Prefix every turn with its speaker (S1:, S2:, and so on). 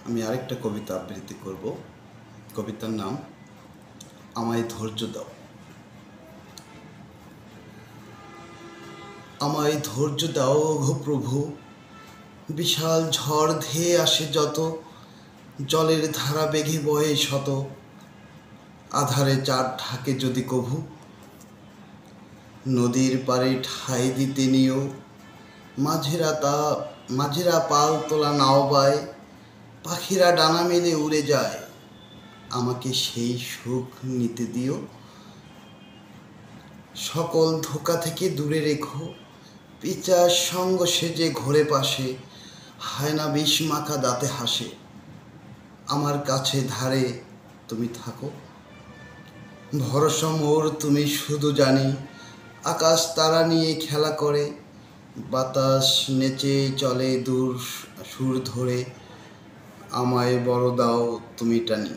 S1: আমি আরেকটা কবিতা আবৃত্তি করব। কবিতার নাম আমায় ধৈর্য দাও। আমায় ধৈর্য দাও গো প্রভু, বিশাল ঝড় ধেয়ে আসে যত, জলের ধারা বেগে বয়ে শত, আধারে চার ঢাকে যদি কভু, নদীর পাড়ে ঠাঁই দিতে নিও, মাঝিরা পাল তোলা নাও বায়, পাখিরা ডানা মেলে উড়ে যায়, আমাকে সেই সুখ নিতে দিও। সকল ধোঁকা থেকে দূরে রেখো, পিচার সঙ্গ সেজে ঘোরে পাশে, হায়না বিষ মাখা দাঁতে হাসে, আমার কাছে ধারে তুমি থাকো। ভরসা মোর তুমি শুধু জানি, আকাশ তারা নিয়ে খেলা করে, বাতাস নেচে চলে দূর সুর ধরে, আমায় বড় দাও তুমি টানি।